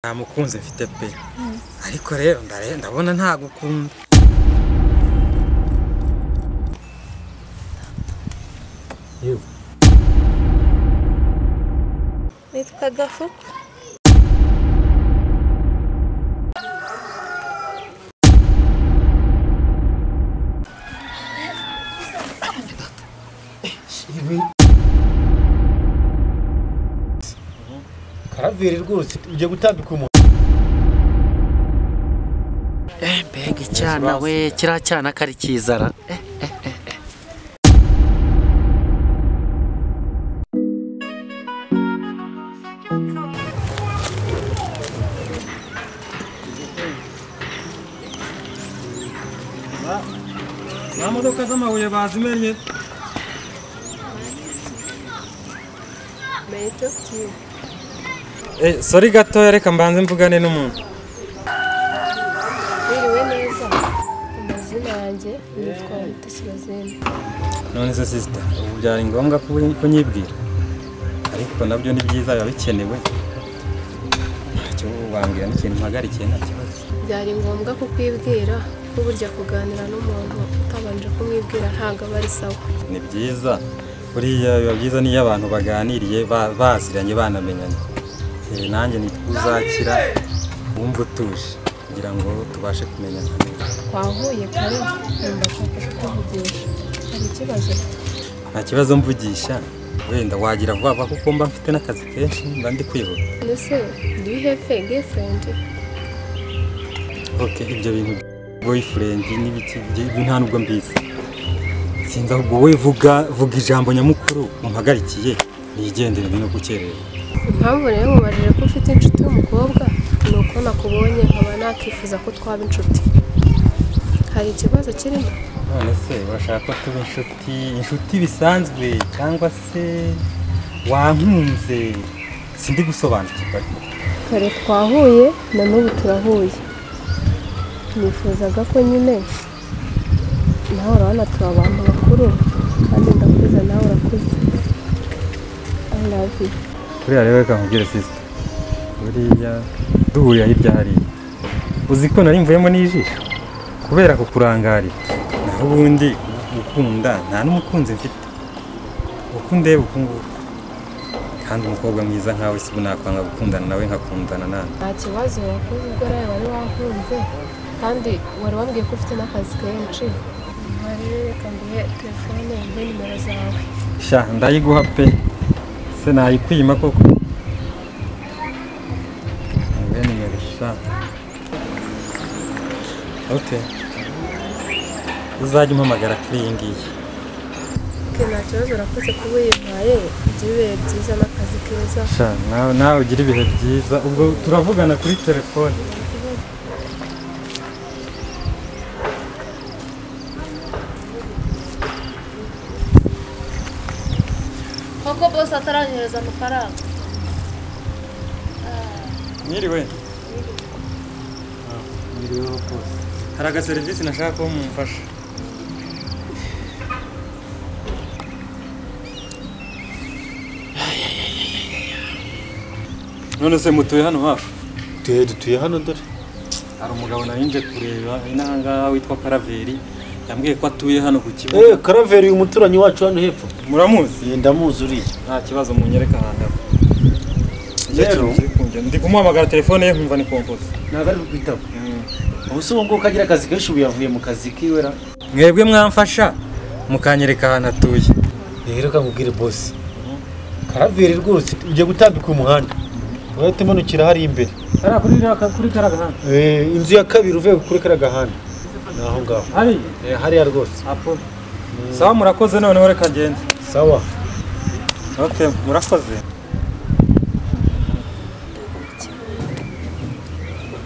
nta mukunzi mfite pe ariko rero ndabona nta gukunda yewe nitwa Gafuku Karaveri rwose ugiye gutambika umuntu mbega icyana we kiriya cyana kari kizara za modoka z'amabuye bazimenye sorry gato reka mbanze mvugane n'umuntu wiriwe neza amazina yanjye nitwa Mutesibazene none se sister ubu byari ngombwa ko nyibwira ariko nabyo ni byiza biba bikenewe ntacyo wambwira n'ikintu mpagarikiye nta kibazo byari ngombwa kukwibwira ko burya kuganira n'umuntu utabanje kumwibwira ntabwo aba ari sawa ni byiza buriya biba byiza niyo abantu baganiriye baziranye banamenyanye nanjye nitwuzakira wumva utuje kugira ngo tubashe kumenya neza twahuye kare ndashaka kukuvugisha hari ikibazo nta kibazo mvugisha wenda wagira vuba kuko mba mfite n'akazi kenshi mba ndi kwihuta ese do you have a girlfriend okay ibyo bintu boyfriend n'ibiki nta nubwo mbizi sinzi ahubwo we vuga ijambo nyamukuru umpagarikiye nigendere ibintu gukerera impamvu rero mubajije ko ufite inshuti y'umukobwa ni uko nakubonye nkaba nakifuza ko twaba inshuti hari ikibazo kirimo none se urashaka ko tuba inshuti bisanzwe cyangwa se wankunze sindi gusobanukirwa kare twahuye na n'ubu turahuye nifuzaga ko nyine nawe urabona turi abantu bakuru kandi ndakuze nawe urakuze I love you buriya rero reka nkubwire sister buriya duhuye hirya hariya uzi ko nari mvuyemo n'ijisho kubera kukurangarira naho ubundi gukunda nta n'umukunzi mfite uko ndeba uku nguku kandi umukobwa mwiza nkawe si ubu nakwanga gukundana nawe nkakundana nawe nta kibazo wakoze ubwo nawe wari wankunze kandi wari wambwiye ko ufite n'akazi kenshi rero reka nguhe telefone mbe nimero zawe sha ndayiguha pe se nayikwima koko mbe nimero sha okay uzajya umpamagara kuri iyi ngiyi nta kibazo urakoze kuba uyimpaye ugira ibihe byiza n'akazi keza sha nawe ugira ibihe byiza ubwo turavugana kuri telefone koko bose ataranyohereza amafaranga mwiriwe hari agaserivisi nashaka ko mumfasha none se mutuye hano hafi dutuye hano dore hari umugabo narinje kureba inahangaha witwa Karaveri yambwiye ko atuye hano ku kibuga Karaveri uyu muturanyi wacu hano hepfo muramuzi ndamuzi uriya nta kibazo munyereka ahantu rero ndi kumuhamagara telefone ye nkumva ni kompoze ntabwo ari kukwitaba ubu se ngo kagira akazi kenshi ubu yavuye mu kazi kiwe ra mwebwe mwamfasha mukanyereka ahantu atuye rero kakubwire boss Karaveri rwose ugiye gutambika umuhanda uhita umanukira hari imbere kuri karagahanda inzu ya kabiri uvuye kuri karagahanda naho ngaho hariya rwose sawa murakoze noneho reka ngende sawa okay murakoze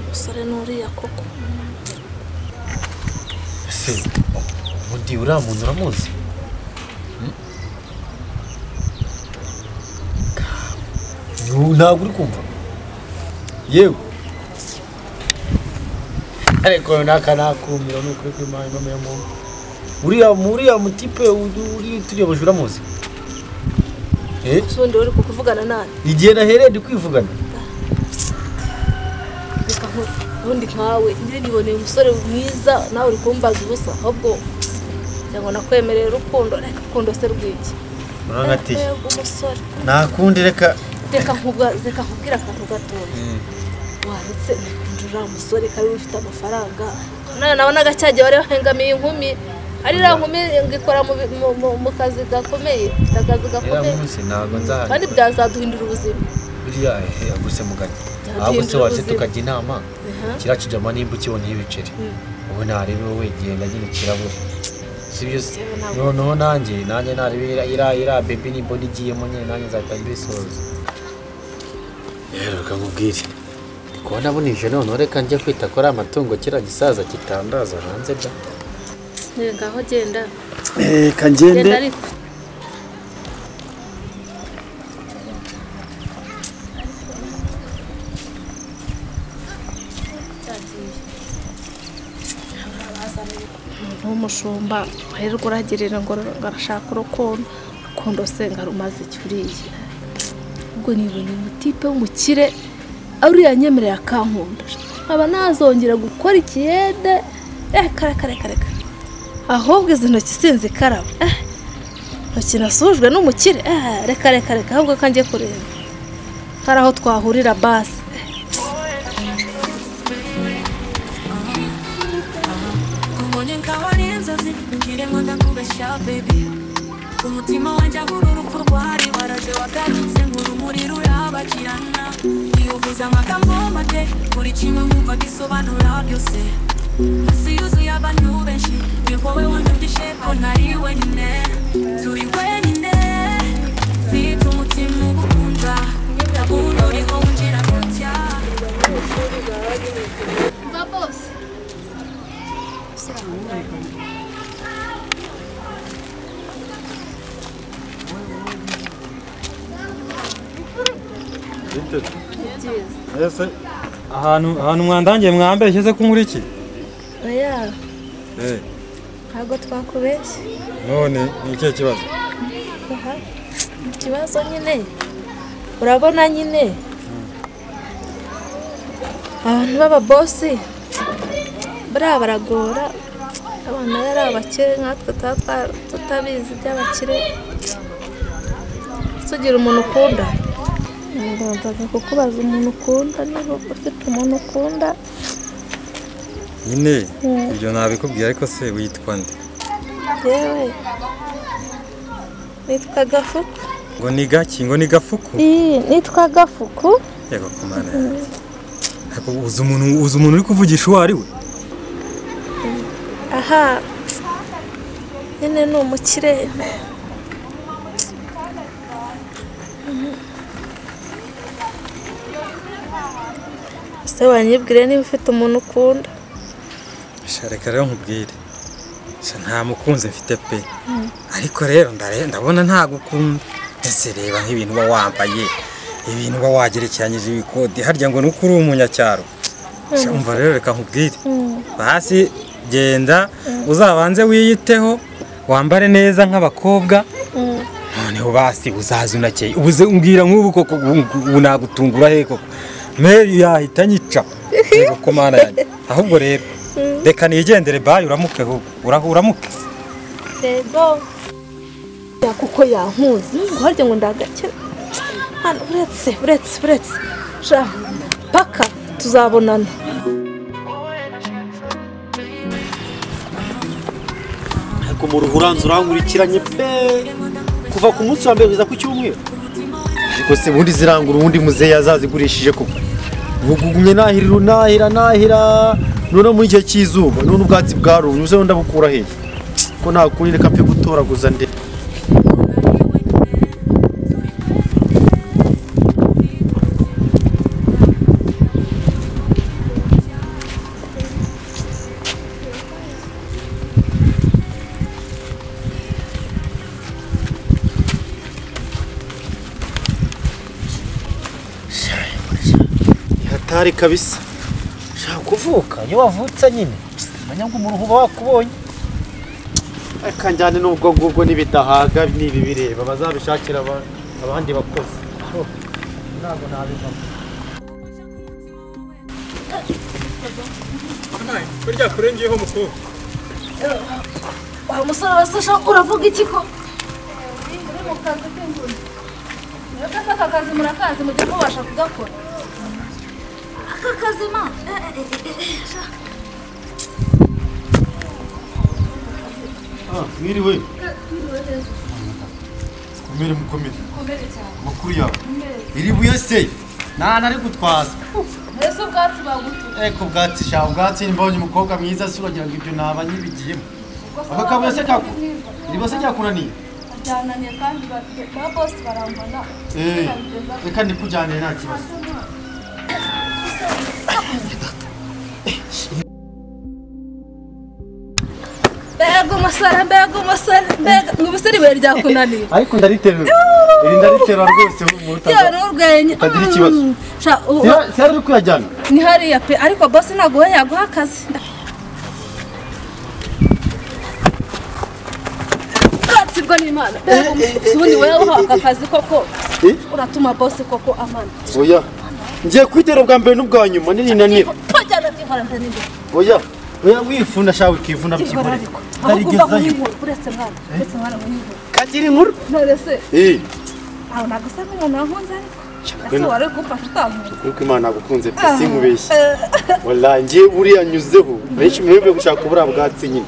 umusore n'uriya koko se ubundi uriya muntu uramuzi ntabwo uri kumva yewe ariko nakumira ni ukuri kw'Imana impamo ya muntu uriya mutipe uri tuyoboje uramuzi usundi uri kukuvugana nani igihe nahereye ndi kwivugana ubundi nkawe njye niboneye umusore mwiza nawe uri kumbaza ubusa ahubwo cyangwa nakwemerera urukundo reka urukundo se rw'iki urangati umusore nakundi reka nkubwira akantu gatoya waretse njura umusore kari ufite amafaranga none nabonaga cyagiye wari wahengamiye inkumi ari ra nkumi ngikora mu kazi gakomeye akazi gakomeye kandi byazaduhindura ubuzima biriya aguse mugani ahubwo se waje tukajya inama kirakijama nimba ukibona ibiceri ubu narebe wowe genda nyine kirabura sibyo noneho nanjye narebe ira baby nimba nigiyemo nyine nanjye nzahita mbisoza rero kamubwire kubona bunije none reka njye kwita kuri amatungo kira gisaza kitandaza hanze da ngaho genda kangende umushumba aherwa uragirira ngo arashaka urukundo se ngarumaze icyuriye ubwo nibona umutipe w'umukire ariya nyemerera akankunda nkaba nazongera gukora ikiyede kare ahubwo izi ntoki sinzi karaba ntoki nasujwe n'umukire reka ahubwo kanjye kureba hari aho twahurira basi umutima wanjye ahura urupfu rwari waraje wagarutse nk'urumuri rurabagirana iyo uvuze amagambo make buri kimwe nkumva gisobanura byose isi yuzuye abantu benshi ni wowe wanyumvishe ko ntari wenyine turi wenyine mfite umutima ugukunda ndabona uriho winjira gutya babose ese ahantu mwandangiye mwambeshye se kumuriki oya ntabwo twakubeshye none ni ikihe kibazo ikibazo nyine urabona nyine abantu b'ababosi buriya baragora abana yari abakire nkatwe tutabizi iby'abakire tugira umuntu ukunda ndazaga kukubaza umuntu ukunda niba ufite umuntu ukunda nyine ibyo nabikubwiye ariko se witwa nde yewe nitwa Gafuku ngo ni gaki ngo ni Gafuku nitwa Gafuku yego kumana ariko uzi umuntu uri kuvugisha uwo ari we aha nyine ni umukire se wanyibwire niba ufite umuntu ukunda reka rero nkubwire nta mukunzi mfite pe ariko rero ndabona ntagukunda ese reba nk'ibintu uba wambaye ibintu uba wagerekeranyije ibikode harya ngo nuko uri umunyacyaro umva rero reka nkubwire basi genda uzabanze wiyiteho wambare neza nk'abakobwa noneho basi uzaza unakeye ubuze umbwira nk'ubu koko ubu nagutungura he koko Mary yahita nyica yego komana yanjye ahubwo rero reka nigendere bayi uramuke uramuke yego kuko yankuzi ngo harya ngo ndagakira hano uretse sha paka tuzabonana ariko mu ruhuranzo urankurikiranye pe kuva ku munsi wa mbere kugeza ku cyumweru ariko se bundi zirangura ubundi muzehe yazazigurishije koko ubugumye nahira none muri igihe cy'izuba none ubwatsi bwarumye uze ndabukura hehe ko nta kundi reka mpe gutoraguza nde hatari kabisa shaka kuvuka iyo wavutse nyine manya ngo umuntu uba wakubonye reka njyane n'ubwo ngubwo n'ibidahaga n'ibi bireba bazabishakira abandi bakozi ntabwo nabivamo burya kurengeyeho mukuru wa musore wese ushaka uravuga iki ko uri mu kazi k'imvune reka se aka kazi murakazi mujye mubasha kugakora aka kazi ma mwiriwe neza mukomere cyane makuru yawe iri buye se nari gutwaza mbese ubwatsi bagutuye eko ubwatsi sha ubwatsi mbonye umukobwa mwiza se uragira ngo ibyo naba nyibigiyemo abakabo se iribo se cyakunaniye byananiye kandi ba boss barambona reka ndikujyanire nta kibazo mbega umusore ubusore bwe ryakunaniye ariko ndariterura rwose mu rutaza n'urwenya utagira ikibazo si ari kuyajyana ni hariya pe ariko boss ntabwo we yaguha akazi sibwo n'Imana ubundi wewe uha aka kazi koko uratuma boss koko amana oya ngiye kwitera bwa mbere n'ubwa nyuma nininanira twajyana byihorana n'indi oya wifuna shawe kivuna byibore ndarigezayo uretse mwana kagira inkuru none se aho nagusa nk'umuntu wankunze ariko ese wari gufasha utamuntu kuko Imana gukunze pe sinkubeshye wallahi ngiye uriya nyuzeho benshi mwebwe gushaka ubura bwatsi nyine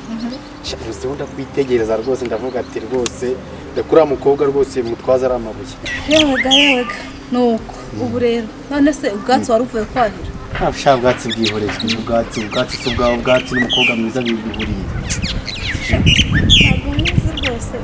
Uzi ndakwitegereza rwose ndavuga ati rwose ndakura mukobwa rwose mutwaza ari amabuye yewega nuko ubu rero none se ubwatsi wari uvuye kwahira ntabwo bwatsi bwihorejwe ubwatsi si ubwawe ubwatsi n'umukobwa mwiza bihuriye ntabwo mwiza rwose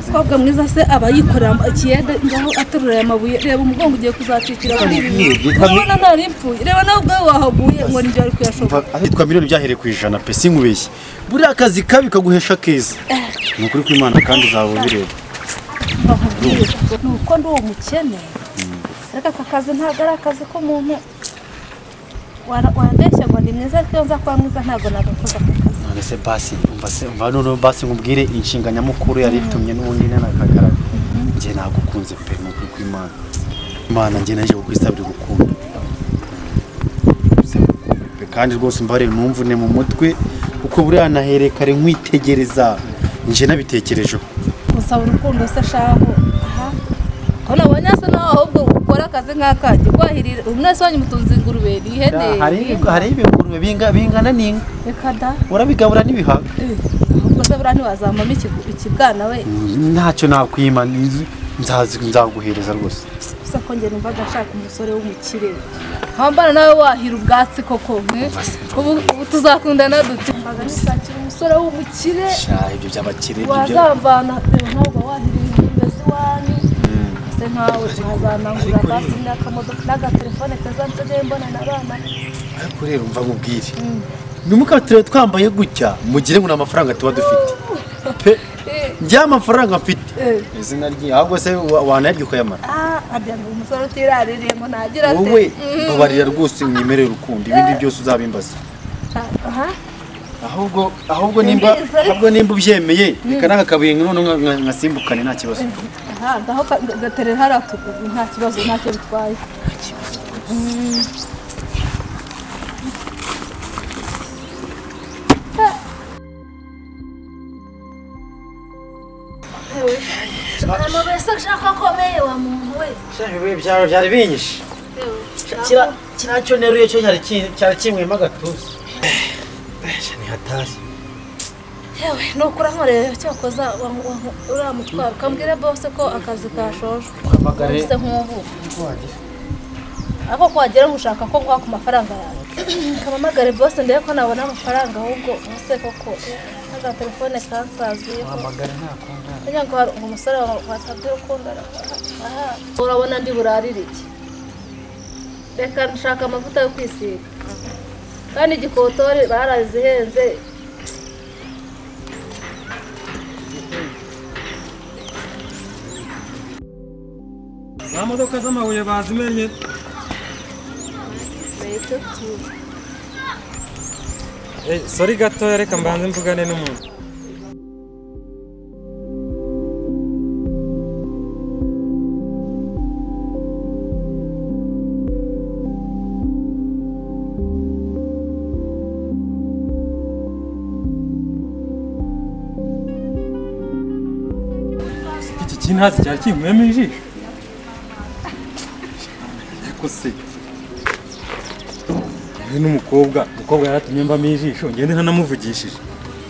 umukobwa mwiza se aba yikorera ikiyede ngaho aterura aya mabuye reba umugongo ugiye kuzacikira kuri ibi urabona ntari mpfuye reba nawe ubwawe wahaguye ngo nibyo ari kuyashobora ahitwa miliyoni byahereye ku ijana pe sinkubeshye buriya akazi kabi kaguhesha keza ni ukuri kw'Imana kandi uzaba ubireba ni uko ndi uwo mukene ariko aka kazi ntabwo ari akazi k'umuntu wandeshya ngo ni mwiza ariko iyo nza kuba mwiza ntabwo nagakoze aka kazi none se basi nkubwire inshinga nyamukuru yari itumye n'ubundi nanakagarara njye nagukunze pe ni ukuri kw'Imana Imana njye naje kukwisabira gukunda kandi rwose mbare numvune mu mutwe kuko buriya nahereye kare nkwitegereza njye nabitekerejeho usaba urukundo se shaho ko nabonye asa naho ahubwo ukora akazi nk'akajya kwahirira umwese wanyu mutunze ingurube n'ihene hari ibingurube bingana n'inka reka da urabigabura n'ibihaga ahubwo se buriya ntiwazamamo ikibwana we ntacyo nakwima nzaguhereza rwose gusa ko njye numvaga nshaka umusore w'umukire hambana nawe wahira ubwatsi koko ubu tuzakundana dute mbaga nishakira umusore w'umukire ibyo by'abakire wazamvana ntabwo wahira ingurube z'iwanyu ese nkawe wazanangura basi n'akamodoka n'agatelefone kazansigaye mbona n'abana ariko rero mva nkubwire ntimukature twambaye gutya mugire ngo ni amafaranga tuba dufite pe njya amafaranga mfite izina rye ahubwo se wanarya ukayamara abyango umusore utiraririye ngo nagira ate wowe babarira rwose unyemerere urukundo ibindi byose uzabimbaza ahubwo nimba ubyemeye reka n'akabuye none nkasimbukane nta kibazo ngaho gaterera hariya nta kibazo ntacyo bitwaye amabese ashaka akomeye wa muntu we byari binyishe kiracyo neruye cyo cyari kimwemo agatuza ni hatari yewe nukura nkorera cyakoza uramutwara ukambwira bose ko akazi kashojwe se nk'ubu ako kwagera ngushaka ko nguha ku mafaranga yawe kamamagare bose ndebe ko nabona amafaranga ahubwo ese koko n'agatelefone kansaziye kugira ngo umusore wasabye urukundo urabona ndi burarire iki reka nshaka amavuta yo kwisiga kandi igikotori barazihenze za modoka z'amabuye bazimenye sorry gatoya reka mbanze mvugane n'umuntu ntazi cyari kimwemo ijisho ariko se uyu n'umukobwa yaratumye mbamo ijisho ngende ntanamuvugishije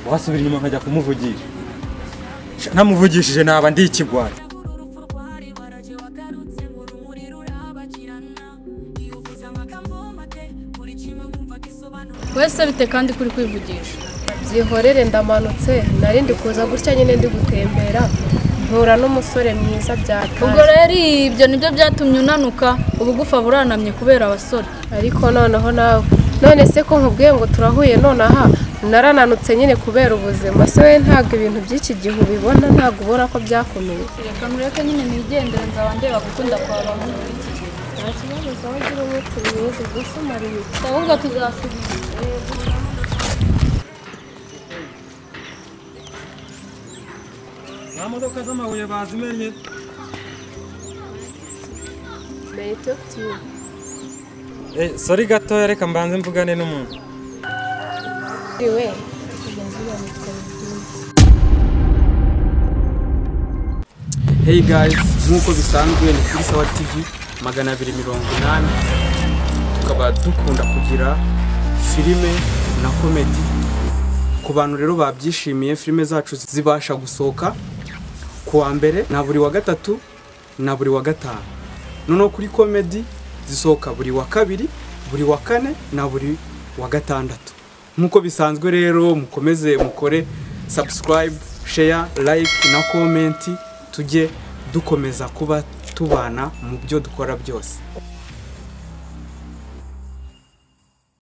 wasubira inyuma nkajya kumuvugisha ntamuvugishije naba ndi ikigwari wese bite kandi kuri kwivugisha byihorere ndamanutse narindi kuza gutya nyine ndi gutembera mpura n'umusore mwiza byataye ubwo rero ibyo nibyo byatumye unanuka ubugufa buranamye kubera abasore ariko noneho nawe none se ko nkubwiye ngo turahuye nonaha narananutse nyine kubera ubuzima se we ntabwo ibintu by'iki gihe ubibona ntabwo ubona ko byakomeye reka mureke nyine nigendere nzaba ndeba gukunda kwawe muri iki gihe nta kibazo zawe ugira umuti mwiza gusa umara ibiti ahubwo tuzasubira za modoka z'amabuye bazimenye sorry gatoya reka mbanze mvugane n'umuntu Hey guys, nk'uko bisanzwe ni kuri Sawa TV 280 tukaba dukunda kugira filime na comedy ku bantu rero babyishimiye filime zacu zibasha gusohoka kuwa mbere na buri wa gatatu na buri wa gatanu noneho kuri comedy zisohoka buri wa kabiri buri wa kane na buri wa gatandatu nk'uko bisanzwe rero mukomeze mukore subscribe share like na comment tujye dukomeza kuba tubana mu byo dukora byose.